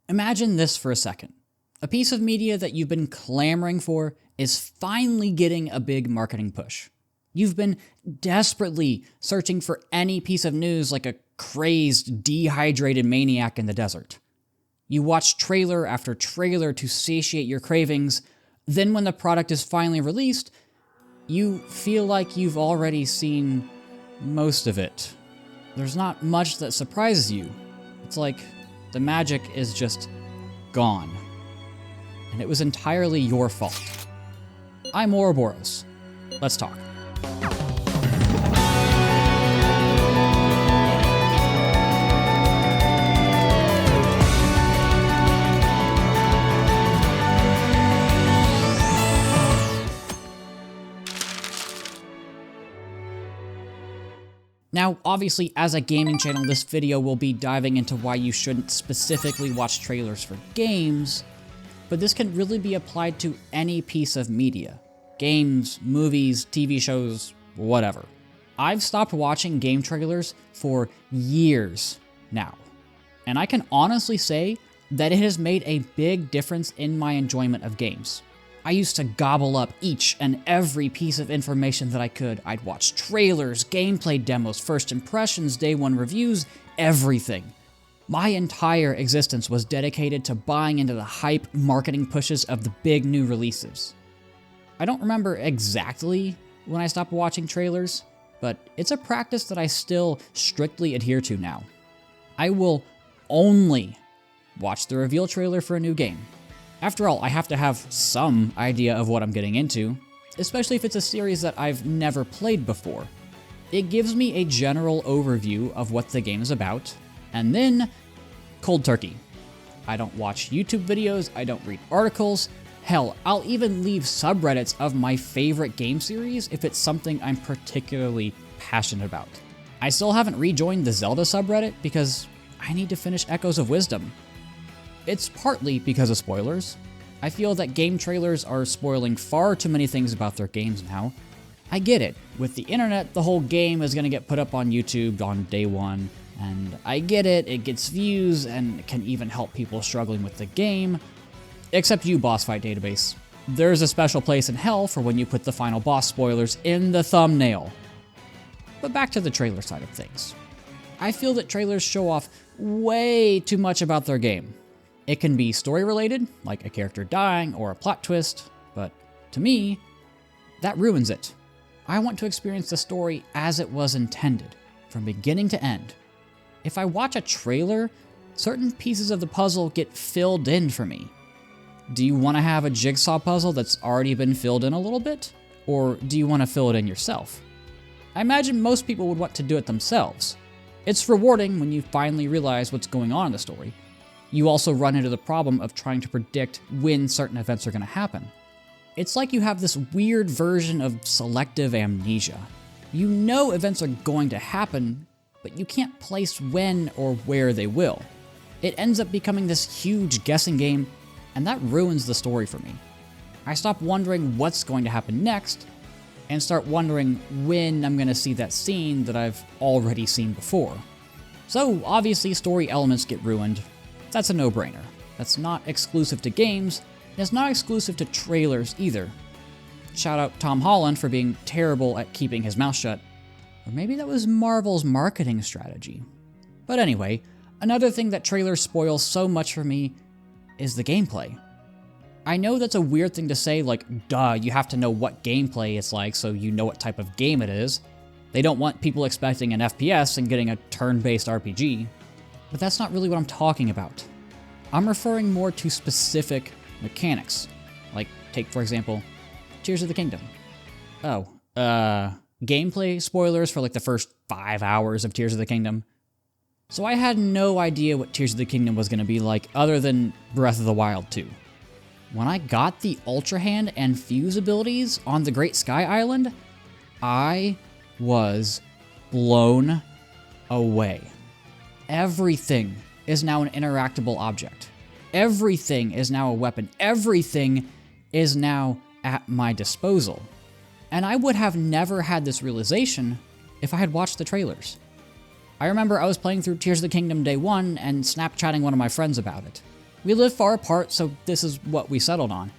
Imagine this for a second. A piece of media that you've been clamoring for is finally getting a big marketing push. You've been desperately searching for any piece of news like a crazed, dehydrated maniac in the desert. You watch trailer after trailer to satiate your cravings, then when the product is finally released, you feel like you've already seen most of it. There's not much that surprises you. It's like the magic is just gone. And it was entirely your fault. I'm Ouroboros. Let's talk. Now, obviously, as a gaming channel, this video will be diving into why you shouldn't specifically watch trailers for games, but this can really be applied to any piece of media. Games, movies, TV shows, whatever. I've stopped watching game trailers for years now, and I can honestly say that it has made a big difference in my enjoyment of games. I used to gobble up each and every piece of information that I could. I'd watch trailers, gameplay demos, first impressions, day one reviews, everything. My entire existence was dedicated to buying into the hype marketing pushes of the big new releases. I don't remember exactly when I stopped watching trailers, but it's a practice that I still strictly adhere to now. I will only watch the reveal trailer for a new game. After all, I have to have some idea of what I'm getting into, especially if it's a series that I've never played before. It gives me a general overview of what the game is about, and then cold turkey. I don't watch YouTube videos, I don't read articles, hell, I'll even leave subreddits of my favorite game series if it's something I'm particularly passionate about. I still haven't rejoined the Zelda subreddit because I need to finish Echoes of Wisdom. It's partly because of spoilers. I feel that game trailers are spoiling far too many things about their games now. I get it. With the internet, the whole game is going to get put up on YouTube on day one, and I get it, it gets views and can even help people struggling with the game. Except you, Boss Fight Database. There's a special place in hell for when you put the final boss spoilers in the thumbnail. But back to the trailer side of things. I feel that trailers show off way too much about their game. It can be story-related, like a character dying or a plot twist, but to me, that ruins it. I want to experience the story as it was intended, from beginning to end. If I watch a trailer, certain pieces of the puzzle get filled in for me. Do you want to have a jigsaw puzzle that's already been filled in a little bit? Or do you want to fill it in yourself? I imagine most people would want to do it themselves. It's rewarding when you finally realize what's going on in the story. You also run into the problem of trying to predict when certain events are going to happen. It's like you have this weird version of selective amnesia. You know events are going to happen, but you can't place when or where they will. It ends up becoming this huge guessing game, and that ruins the story for me. I stop wondering what's going to happen next, and start wondering when I'm going to see that scene that I've already seen before. So obviously story elements get ruined. That's a no-brainer. That's not exclusive to games, and it's not exclusive to trailers either. Shout out Tom Holland for being terrible at keeping his mouth shut. Or maybe that was Marvel's marketing strategy. But anyway, another thing that trailers spoil so much for me is the gameplay. I know that's a weird thing to say, like, duh, you have to know what gameplay it's like so you know what type of game it is. They don't want people expecting an FPS and getting a turn-based RPG. But that's not really what I'm talking about. I'm referring more to specific mechanics. Like, take for example, Tears of the Kingdom. Gameplay spoilers for like the first 5 hours of Tears of the Kingdom. So I had no idea what Tears of the Kingdom was going to be like other than Breath of the Wild 2. When I got the Ultra Hand and Fuse abilities on the Great Sky Island, I was blown away. Everything is now an interactable object. Everything is now a weapon. Everything is now at my disposal. And I would have never had this realization if I had watched the trailers. I remember I was playing through Tears of the Kingdom day one and Snapchatting one of my friends about it. We live far apart, so this is what we settled on.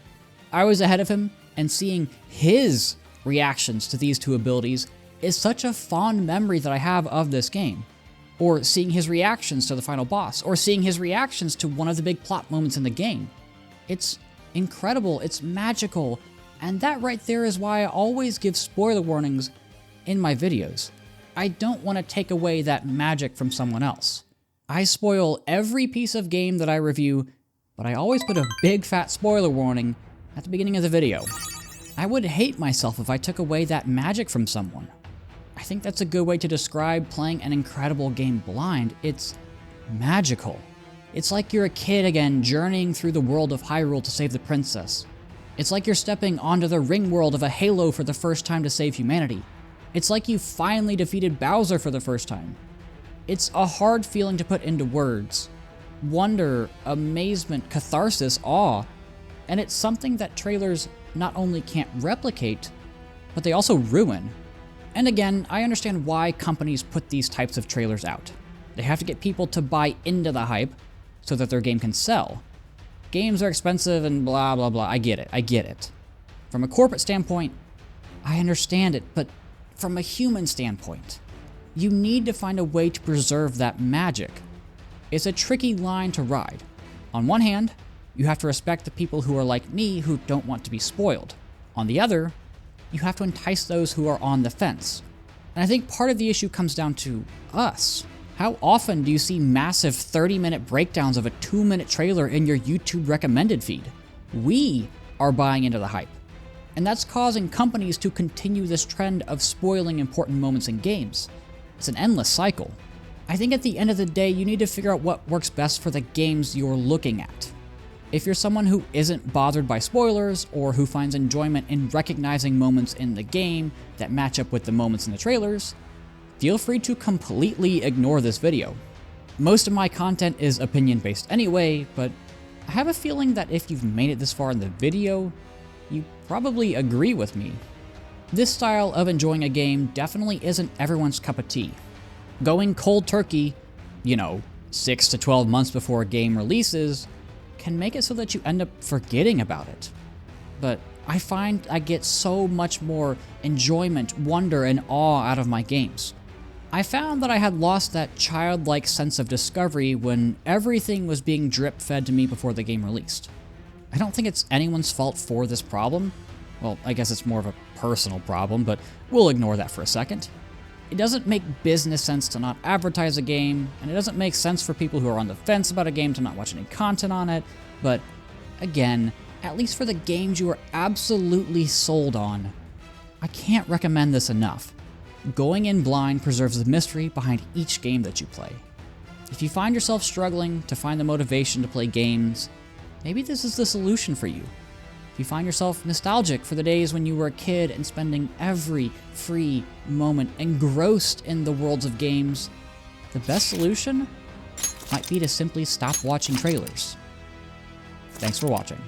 I was ahead of him, and seeing his reactions to these two abilities is such a fond memory that I have of this game. Or seeing his reactions to the final boss, or seeing his reactions to one of the big plot moments in the game. It's incredible, it's magical, and that right there is why I always give spoiler warnings in my videos. I don't want to take away that magic from someone else. I spoil every piece of game that I review, but I always put a big fat spoiler warning at the beginning of the video. I would hate myself if I took away that magic from someone. I think that's a good way to describe playing an incredible game blind. It's magical. It's like you're a kid again journeying through the world of Hyrule to save the princess. It's like you're stepping onto the ring world of a Halo for the first time to save humanity. It's like you finally defeated Bowser for the first time. It's a hard feeling to put into words. Wonder, amazement, catharsis, awe. And it's something that trailers not only can't replicate, but they also ruin. And again, I understand why companies put these types of trailers out. They have to get people to buy into the hype so that their game can sell. Games are expensive and blah blah blah, I get it. From a corporate standpoint, I understand it, but from a human standpoint, you need to find a way to preserve that magic. It's a tricky line to ride. On one hand, you have to respect the people who are like me who don't want to be spoiled. On the other, you have to entice those who are on the fence. And I think part of the issue comes down to us. How often do you see massive 30-minute breakdowns of a 2-minute trailer in your YouTube recommended feed? We are buying into the hype. And that's causing companies to continue this trend of spoiling important moments in games. It's an endless cycle. I think at the end of the day, you need to figure out what works best for the games you're looking at. If you're someone who isn't bothered by spoilers, or who finds enjoyment in recognizing moments in the game that match up with the moments in the trailers, feel free to completely ignore this video. Most of my content is opinion-based anyway, but I have a feeling that if you've made it this far in the video, you probably agree with me. This style of enjoying a game definitely isn't everyone's cup of tea. Going cold turkey, 6 to 12 months before a game releases, can make it so that you end up forgetting about it. But I find I get so much more enjoyment, wonder, and awe out of my games. I found that I had lost that childlike sense of discovery when everything was being drip-fed to me before the game released. I don't think it's anyone's fault for this problem. Well, I guess it's more of a personal problem, but we'll ignore that for a second. It doesn't make business sense to not advertise a game, and it doesn't make sense for people who are on the fence about a game to not watch any content on it, but again, at least for the games you are absolutely sold on, I can't recommend this enough. Going in blind preserves the mystery behind each game that you play. If you find yourself struggling to find the motivation to play games, maybe this is the solution for you. If you find yourself nostalgic for the days when you were a kid and spending every free moment engrossed in the worlds of games, the best solution might be to simply stop watching trailers. Thanks for watching.